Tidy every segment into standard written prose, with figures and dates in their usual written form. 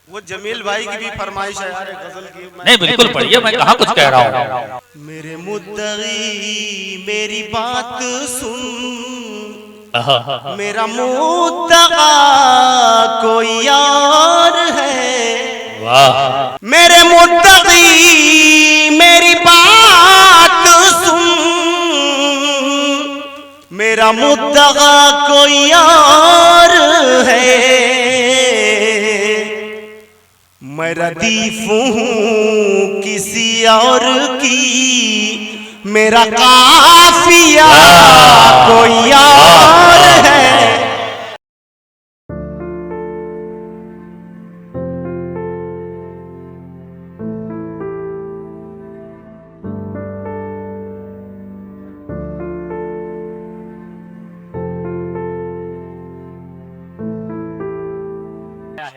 वो जमील भाई की भी फरमाइश है यार गजल की। नहीं बिल्कुल पढ़िए, मैं कहाँ कुछ कह रहा हूँ। मेरे मुद्दई मेरी बात सुन, मेरा मुद्दआ कोई यार है। वाह। मेरे मुद्दई मेरी बात सुन, मेरा मुद्दआ कोई यार है। मैं रदीफ हूँ किसी और की, मेरा काफिया कोई और है।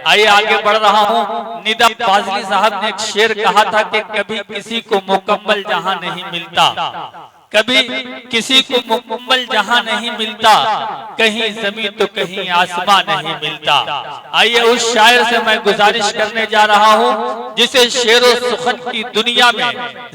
आइए आगे बढ़ रहा हूँ। निदा फाजली साहब ने एक शेर कहा था कि कभी किसी को मुकम्मल जहां नहीं मिलता, कभी किसी को मुकम्मल जहां नहीं मिलता, कहीं जमीन तो कहीं आसमान नहीं मिलता। आइए उस शायर से मैं गुजारिश करने जा रहा हूँ जिसे शेर व सुखन की दुनिया में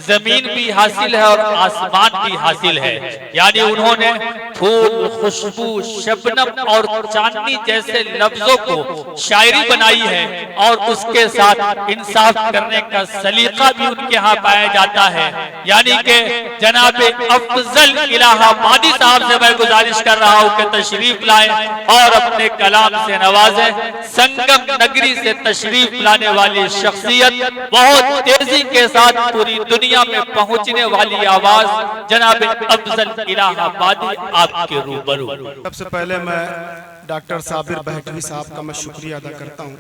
जमीन भी हासिल है और आसमान भी हासिल है। यानी उन्होंने फूल, खुशबू, शबनम और चांदनी जैसे लफ्जों को शायरी बनाई है और उसके साथ इंसाफ करने का सलीका भी उनके यहाँ पाया जाता है। यानी कि जनाब अफजल इलाहाबादी साहब से मैं गुजारिश कर रहा हूँ कि तशरीफ लाएं और अपने कलाम से नवाजें। संगम नगरी से तशरीफ लाने वाली शख्सियत, बहुत तेजी के साथ पूरी दुनिया में पहुंचने वाली आवाज, जनाब अफजल इलाहाबादी आपके रूबरू। सबसे पहले मैं डॉक्टर साबिर बहटवी साहब का मैं शुक्रिया अदा करता हूँ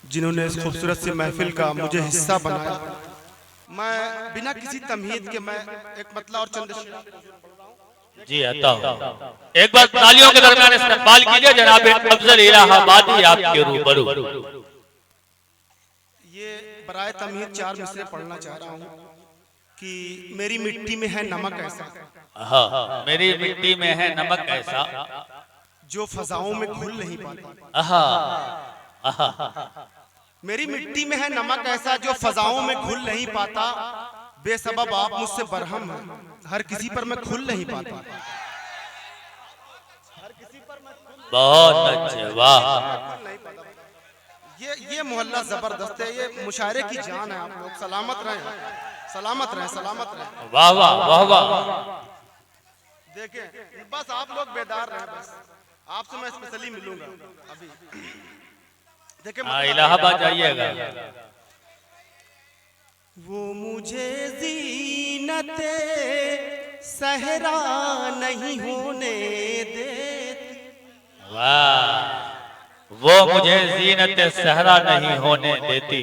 जिन्होंने इस खूबसूरत सी महफिल का मुझे हिस्सा बनाया। मैं बिना किसी तमहीद के मैं एक मतला और चंद जी आता हूँ। एक बार तालियों के दरमियान इस्तेमाल कीजिए जनाब अफजल इलाहाबादी आपके रूबरू। ये बराए तमहीद 4 मिसरे पढ़ना चाह रहा हूँ कि मेरी मिट्टी में है नमक ऐसा, हाँ, मेरी मिट्टी में है नमक ऐसा, जो फजाओं में घुल नहीं पाता। मेरी मिट्टी में है नमक ऐसा जो फजाओं में घुल नहीं पाता। बेसबब आप मुझसे बरहम हैं, हर किसी पर मैं खुल नहीं पाता। बहुत अच्छे, वाह। ये मोहल्ला जबरदस्त है, ये मुशायरे की जान है। आप लोग सलामत रहें, सलामत रहें, सलामत रहें। वाह वाह वाह वाह। देखें बस आप लोग बेदार रहें, बस आपसे मैं स्पेशली मिलूंगा अभी। देखें इलाहाबाद जाइएगा। वो मुझे ज़ीनते सहरा नहीं होने देती। वाह। वो मुझे ज़ीनत सहरा नहीं होने देती,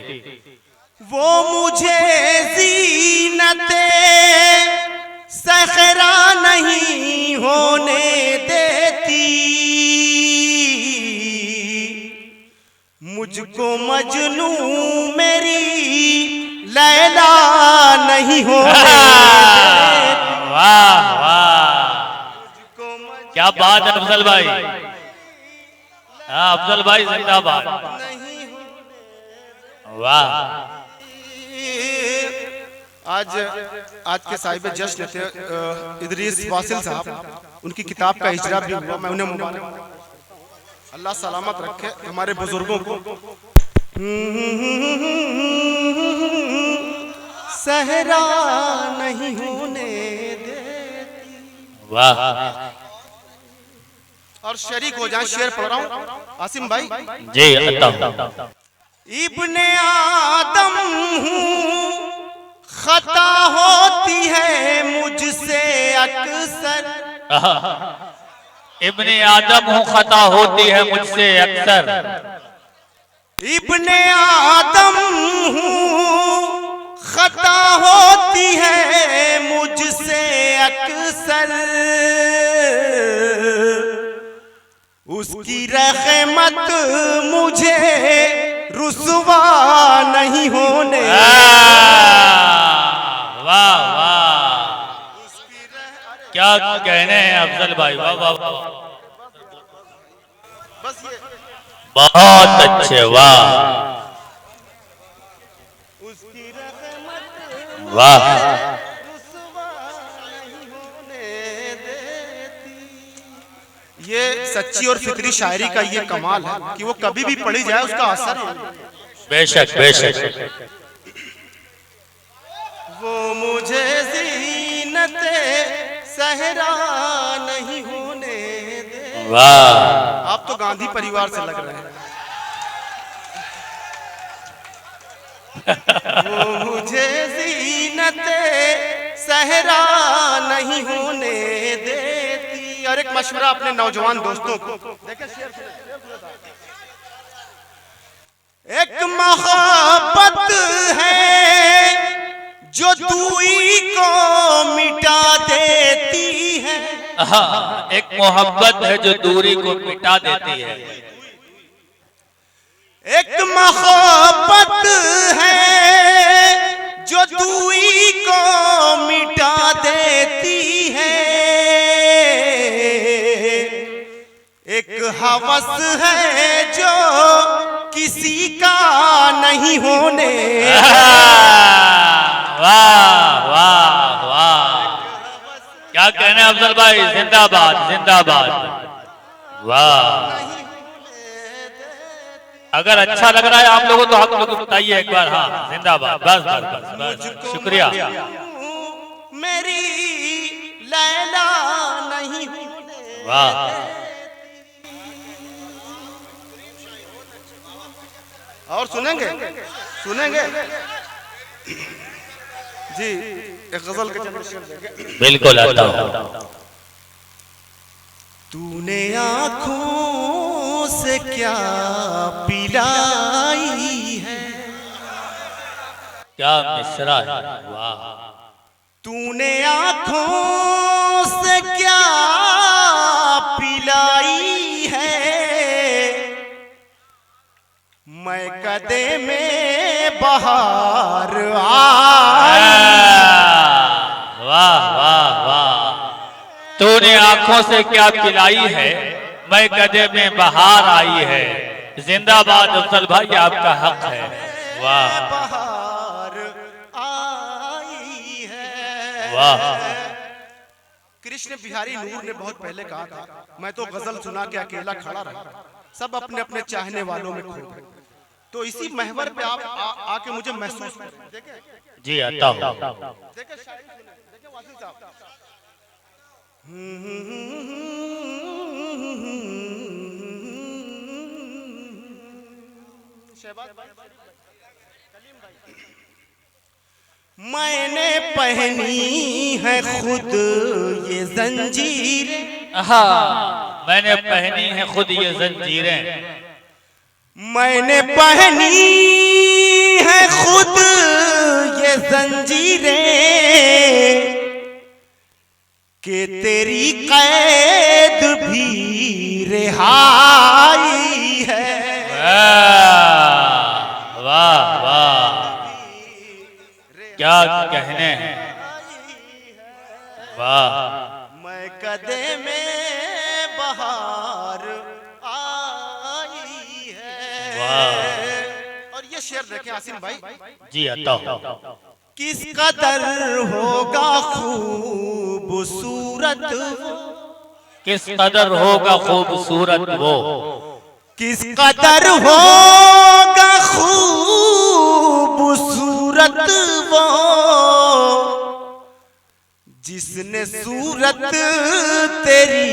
वो मुझे ज़ीनते सहरा नहीं होने देती। मुझको मजनू मेरी लैला नहीं होने देती। वाह वाह, क्या बात है अफजल भाई। हाँ अफजल भाई जिंदाबाद। वाह। आज के साहिब जश्न थे इदरीस वासिल साहब, उनकी किताब का हिजरा भी हुआ। मैं उन्हें मुबारक, अल्लाह सलामत रखे हमारे बुजुर्गों को। सहरा नहीं होने देती। वाह। और शरीक हो जाए, शेर पढ़ रहा हूँ आसिम भाई। जी अता। इब्ने आदम हूँ, खता होती है मुझसे अक्सर। इब्ने आदम हूँ, खता होती है मुझसे अक्सर। इब्ने आदम हूँ, खता होती है मुझसे अक्सर। उसकी रहमत मुझे रुसवा नहीं होने। वाह वाह, क्या कहने हैं अफजल भाई। वाह वाह वाह, बस ये बहुत अच्छे। वाह। वाह रुसवा नहीं होने देती। ये सच्ची और फिक्री शायरी का ये कमाल है कि वो कभी भी पढ़ी जाए उसका असर है। बेशक बेशक। वो मुझे ज़ीनते सहरा नहीं होने दे। वाह आप तो गांधी परिवार से लग रहे हैं। वो मुझे ज़ीनते सहरा नहीं होने देती। और एक मशवरा अपने नौजवान दोस्तों को, एक मोहब्बत है जो दूरी को मिटा देती है। हाँ, एक मोहब्बत है जो दूरी को मिटा देती है। एक मोहब्बत है जो दूरी को मिटा देती है। एक हवस है जो किसी का नहीं होने। वाह वाह वाह, क्या कहने अफजल भाई, जिंदाबाद जिंदाबाद। वाह, अगर अच्छा लग रहा है आप लोगों तो आप लोग बताइए एक बार। हाँ जिंदाबाद, बस बस बस, बस। शुक्रिया। मेरी लैला नहीं होने। वाह, और सुनेंगे सुनेंगे जी, एक गजल के चंद शेर देंगे। बिल्कुल आता हूं। तूने आँखों से क्या पिलाई है। क्या मिसरा है। वाह, तूने आँखों से क्या पिलाई है। मैं कदे में बहार आई। वाह वाह वाह, तूने आंखों से क्या पिलाई है, मैं कदे में बहार आई है। जिंदाबाद अफजल भाई, आपका हक है। वाह बहार आई है। वाह, कृष्ण बिहारी नूर ने बहुत पहले कहा था, मैं तो गजल सुना के अकेला खड़ा रहा, सब अपने अपने चाहने वालों में खो गए। तो इसी महवर पे आप आके मुझे महसूस करें। जी आता हूं। मैंने पहनी है खुद ये जंजीरें। हाँ, मैंने पहनी है खुद ये जंजीरें। मैंने पहनी है खुद ये जंजीरें कि तेरी कैद भी रिहाई है। वाह वाह, क्या कहने हैं। वाह, मैं कदे में बहार आई है। और ये शेर देखें आसिम भाई। जी आता हूं। किस कदर होगा खूबसूरत, किस कदर होगा खूबसूरत वो, किस कदर होगा खूबसूरत वो, जिसने सूरत तेरी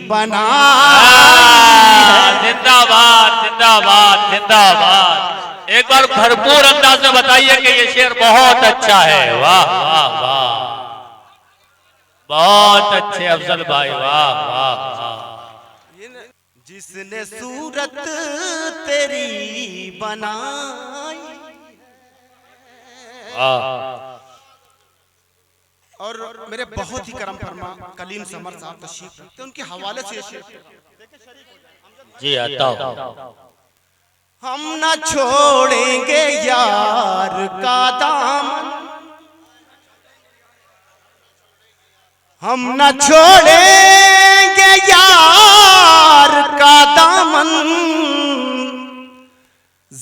बनाई। जिंदाबाद जिंदाबाद जिंदाबाद। एक बार भरपूर अंदाज में बताइए कि ये शेर बहुत अच्छा है। वाह वाह वाह, बहुत अच्छे अफजल भाई। वाह वाह वाह। जिसने सूरत तेरी बनाई। और मेरे बहुत ही करम फरमा कलीम समर साहब तशरीफ रखते, उनके हवाले से ये शेर। जी आता हूं। हम न छोड़ेंगे यार का दामन, हम न छोड़ेंगे यार का दामन,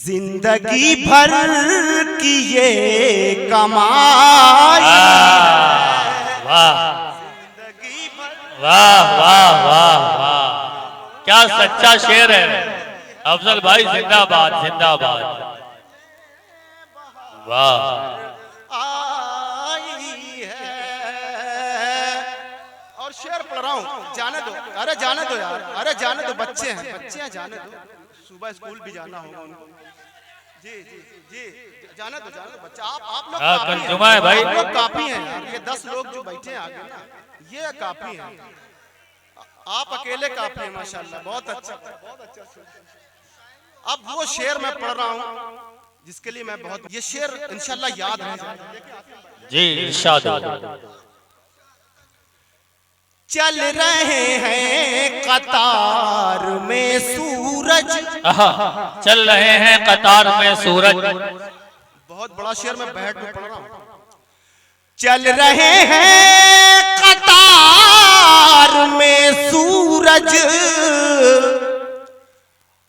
जिंदगी भर की ये कमाई। वाह वाह वाह वाह वाह, क्या सच्चा शेर है। अफजल भाई जिंदाबाद जिंदाबाद। वाह आई है। और शेर पढ़ रहा हूँ, जाने दो, अरे जाने दो यार, अरे जाने दो, बच्चे हैं जाने दो, सुबह स्कूल भी जाना होगा उनको। जी जी जी जाने दो बच्चा। आप लोग कल जुमा है भाई, आप लोग काफी हैं यार, ये 10 लोग जो बैठे हैं आगे ना, ये काफी हैं। आप अकेले काफी हैं माशाल्लाह, बहुत अच्छा बहुत अच्छा। अब वो शेर मैं पढ़ रहा हूँ जिसके लिए मैं बहुत, ये शेर इंशाल्लाह याद रह जाएगा। जी इरशाद। चल रहे हैं कतार में सूरज, चल रहे हैं कतार में सूरज। बहुत बड़ा शेर मैं बैठ में पढ़ रहा हूँ। चल रहे हैं कतार में सूरज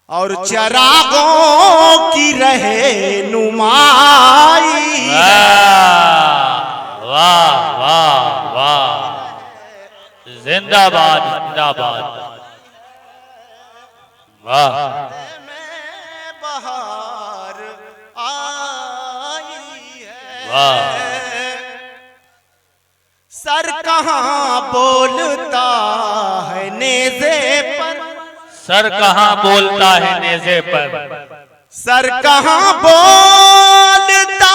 और चरागों की रहनुमाई। वाह वाह वाह, जिंदाबाद जिंदाबाद। वाह बहार आई है। वाह, सर कहाँ बोलता है नेज़े पर, सर कहाँ बोलता है नेज़े पर, सर कहाँ बोलता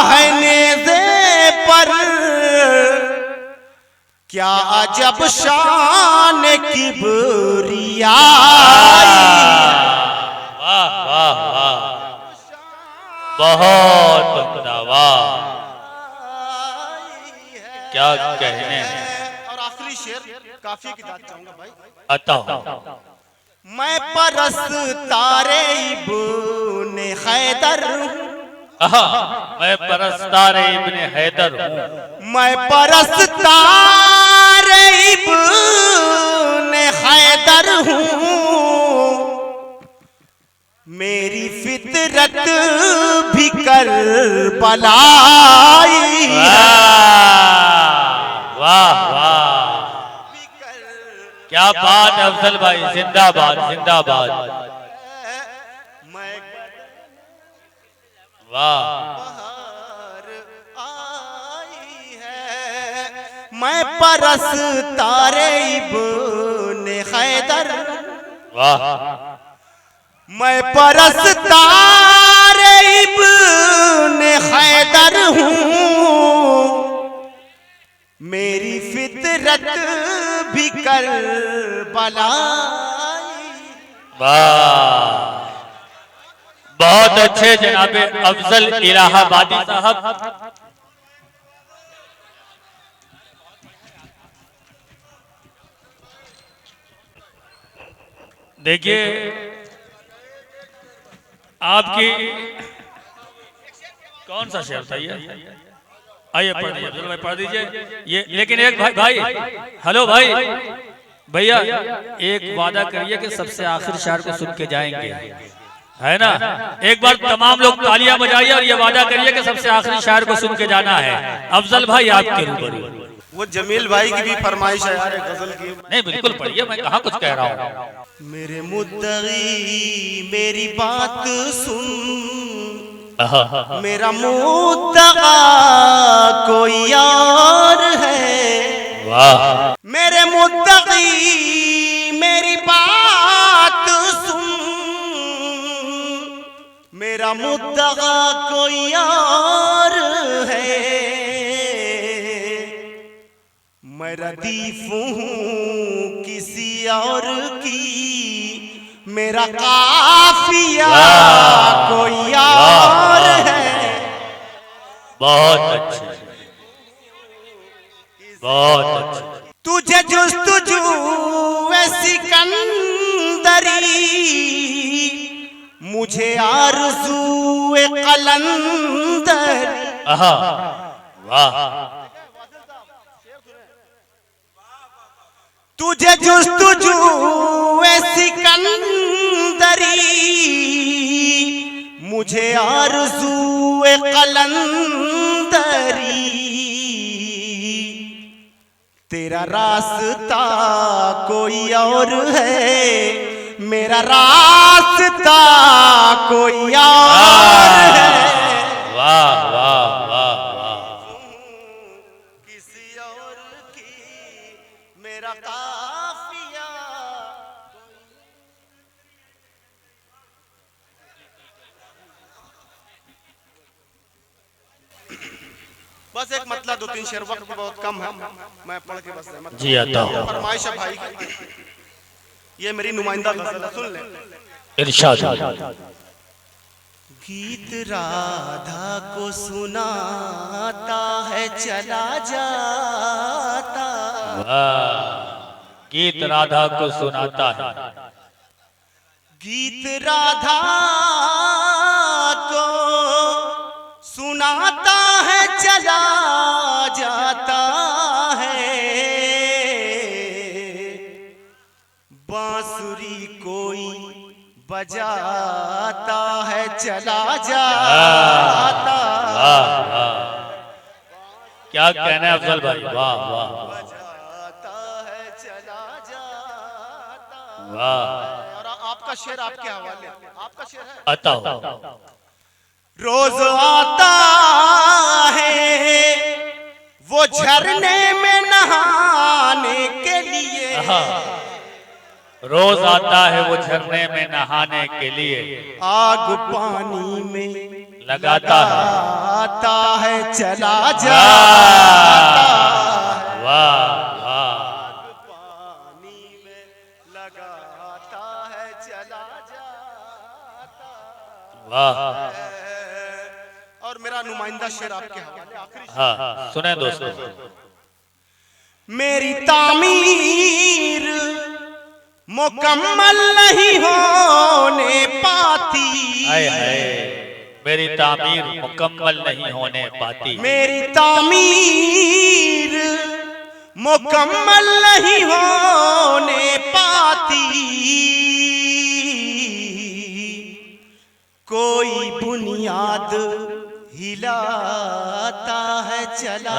है नेज़े पर, क्या अजब शान किबरियाई। वाह वाह वाह, बहुत उम्दा, वाह क्या कहने। और आखिरी शेर काफी की बात चाहूंगा भाई। अता मैं परस्तारे इब्ने हैदर, मैं परस्तार इब्ने हैदर हूँ, मैं परस्तारे इब्ने हैदर हूँ, मेरी फितरत भी करबलाई। वाह वाह, क्या बात है अफजल भाई, जिंदाबाद जिंदाबाद। वाह मैं परस्तारे इब्ने हैदर, वाह, मैं परस्तारे इब्ने हैदर हूँ, मेरी फितरत भी करबलाई। वाह, बहुत अच्छे जनाबे अफजल इलाहाबादी साहब। देखिए आपकी कौन सा शेर था ये, आइए पढ़ दीजिए अफजल भाई, पढ़ दीजिए ये। लेकिन एक भाई हेलो भाई भैया, एक वादा करिए कि सबसे आखिर शेर को सुन के जाएंगे, है ना। एक बार तमाम लोग तालियां बजाइए और ये वादा करिए कि सबसे आखिरी शेर को सुन के जाना है। अफजल भाई आपके रूबरू। वो जमील भाई की भी फरमाइश है यार, गजल की। नहीं बिल्कुल पढ़िए, मैं कहाँ कुछ कह रहा हूँ। मेरे मुद्दई मेरी बात सुन, मेरा मुद्दगा कोई और है। वाह, मेरे मुद्दई मेरी बात सुन, मेरा मुद्दगा कोई और है। मैं रदीफ हूँ किसी और की, मेरा काफिया कोई और है। बहुत अच्छे, बहुत अच्छे। तुझे जुस्तुजू सिकंदरी, मुझे आरज़ू कलंदर। वाह, तुझे जुस्तुजू सिकंदरी, कलंदरी, मुझे आरज़ू कलंदरी, तेरा रास्ता कोई और है, मेरा रास्ता कोई और है। वाह वाह वाह वाह। किसी और की मेरा काफिया। बस एक मतलब दो तीन शेर, वक्त बहुत कम है, मैं पढ़ के बस जी आता हूँ। फरमाइश है भाई, ये मेरी नुमाइंदा गजल है, सुन ले। इरशाद। गीत राधा को सुनाता है चला जाता। गीत राधा को सुनाता है, गीत राधा को सुनाता है चला जाता है, बांसुरी कोई बजाता है चला जाता। क्या कहना है अफजल भाई, वाह वाह बजाता है चला जाता। वाह। और आपका शेर आपके हवाले, आपका शेर है। आता हूँ। रोज आता है वो झरने में नहाने के लिए, रोज आता है वो झरने में नहाने के लिए, आग पानी में लगाता है चला जाता। वाह वाह। आग पानी में लगाता है चला जाता। वाह। और मेरा नुमाइंदा शेर आपके हवाले, आखिरी। हाँ सुने दोस्तों। मेरी तामीर मुकम्मल नहीं होने पाती, हाय हाय, मेरी तामीर मुकम्मल नहीं होने पाती, मेरी तामीर मुकम्मल नहीं होने पाती, कोई बुनियाद हिलाता है चला